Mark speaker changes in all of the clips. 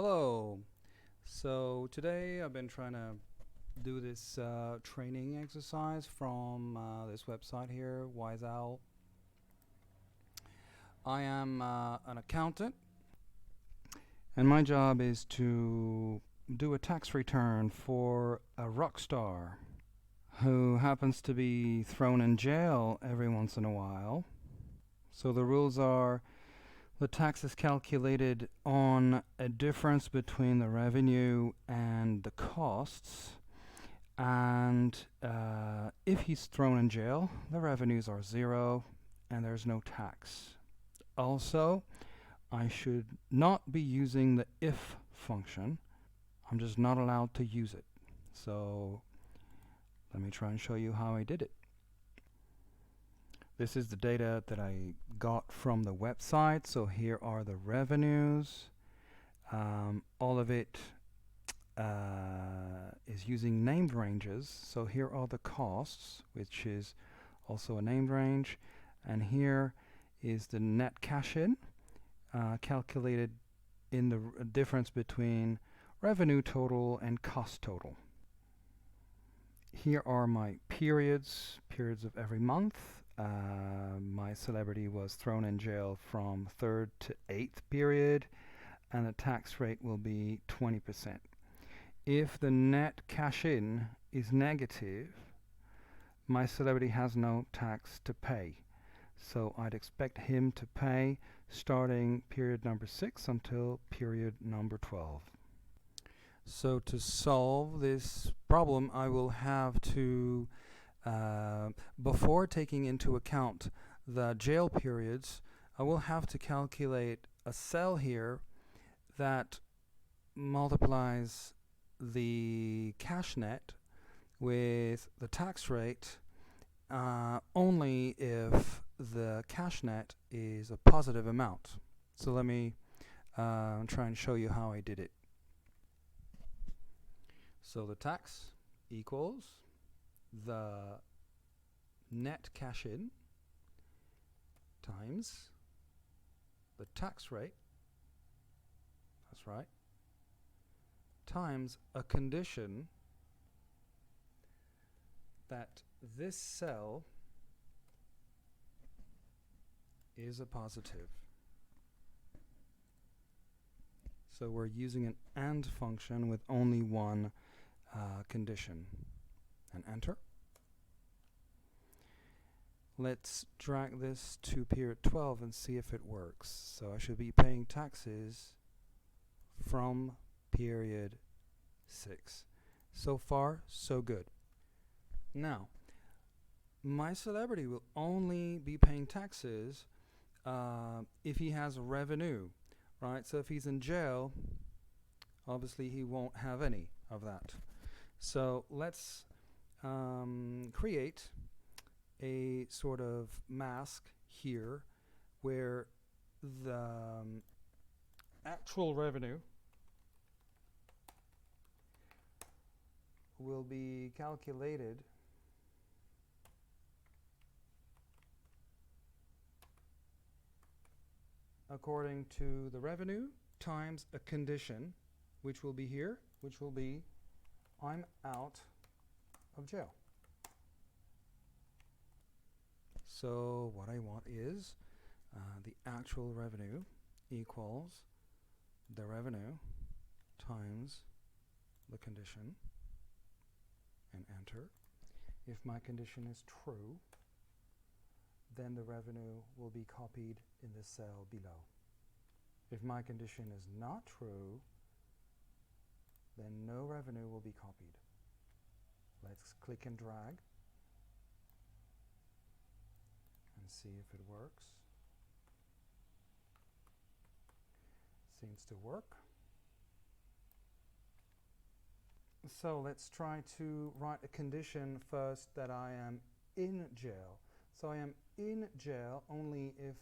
Speaker 1: Hello. So today I've been trying to do this training exercise from this website here, WiseOwl. I am an accountant, and my job is to do a tax return for a rock star who happens to be thrown in jail every once in a while. So the rules are the tax is calculated on a difference between the revenue and the costs. And if he's thrown in jail, the revenues are zero and there's no tax. Also, I should not be using the if function. I'm just not allowed to use it. So let me try and show you how I did it. This is the data that I got from the website. So here are the revenues. All of it is using named ranges. So here are the costs, which is also a named range, and here is the net cash in, calculated in the difference between revenue total and cost total. Here are my periods of every month. My celebrity was thrown in jail from 3rd to 8th period, and the tax rate will be 20%. If the net cash in is negative, my celebrity has no tax to pay. So I'd expect him to pay starting period number 6 until period number 12. So to solve this problem, I will have to, before taking into account the jail periods, I will have to calculate a cell here that multiplies the cash net with the tax rate only if the cash net is a positive amount. So let me try and show you how I did it. So the tax equals the net cash in times the tax rate, that's right, times a condition that this cell is a positive. So we're using an AND function with only one condition. And enter. Let's drag this to period 12 and see if it works. So I should be paying taxes from period 6. So far, so good. Now, my celebrity will only be paying taxes if he has revenue, right? So if he's in jail, obviously he won't have any of that. So let's create a sort of mask here where the actual revenue will be calculated according to the revenue times a condition, which will be here, which will be I'm out of jail. So what I want is the actual revenue equals the revenue times the condition, and enter. If my condition is true, then the revenue will be copied in the cell below. If my condition is not true, then no revenue will be copied. Let's click and drag and see if it works. Seems to work. So let's try to write a condition first that I am in jail. So I am in jail only if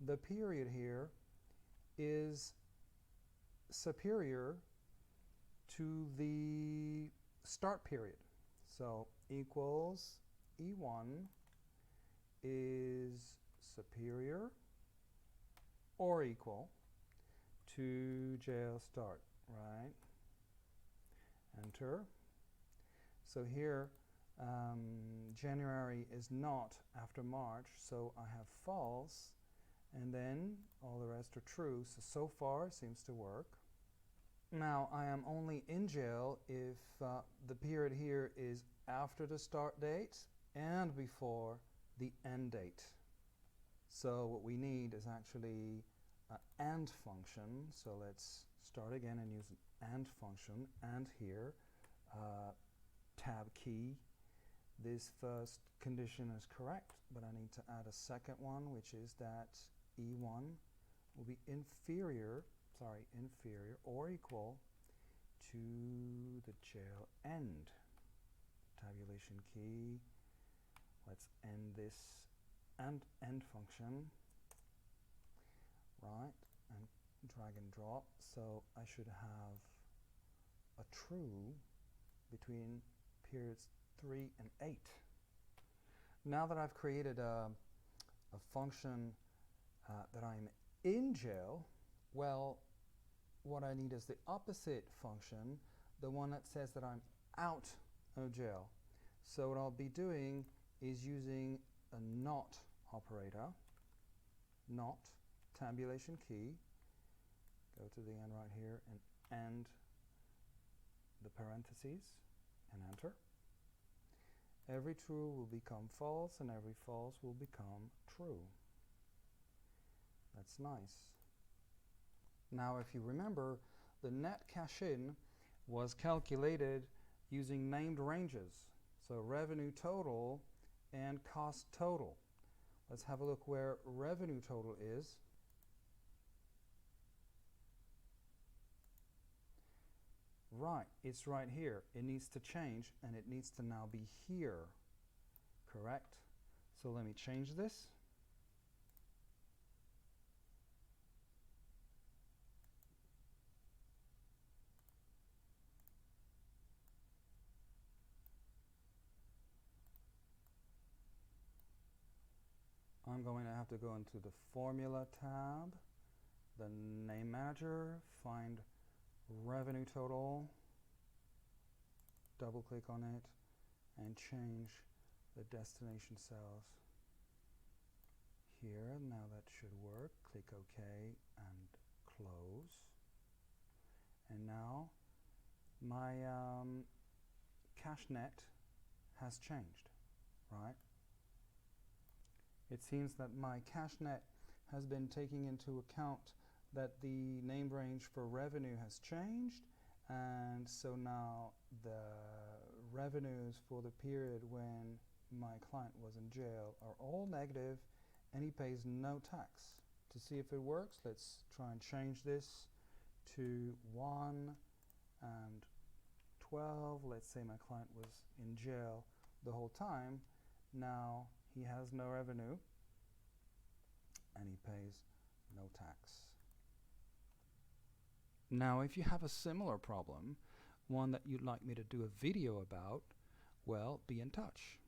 Speaker 1: the period here is superior to the start period. So equals E1 is superior or equal to jail start, right? Enter. So here January is not after March, so I have false, and then all the rest are true. So far it seems to work. Now I am only in jail if the period here is after the start date and before the end date. So what we need is actually an AND function. So let's start again and use an AND function. And here, tab key. This first condition is correct, but I need to add a second one, which is that E1 will be inferior or equal to the jail end. Tabulation key. Let's end this and end function, right, and drag and drop. So I should have a true between periods 3 and 8. Now that I've created a function that I'm in jail, well, what I need is the opposite function, the one that says that I'm out of jail. So what I'll be doing is using a not operator, not, tabulation key, go to the end right here and end the parentheses and enter. Every true will become false and every false will become true. That's nice. Now if you remember, the net cash in was calculated using named ranges. So revenue total and cost total. Let's have a look where revenue total is. Right, it's right here. It needs to change and it needs to now be here. Correct? So let me change this. I'm going to have to go into the Formula tab, the Name Manager, find Revenue Total, double click on it, and change the destination cells here. Now that should work. Click OK and close. And now my cash net has changed, right? It seems that my cash net has been taking into account that the named range for revenue has changed, and so now the revenues for the period when my client was in jail are all negative and he pays no tax. To see if it works, let's try and change this to 1 and 12. Let's say my client was in jail the whole time. Now he has no revenue and he pays no tax. Now if you have a similar problem, one that you'd like me to do a video about, well, be in touch.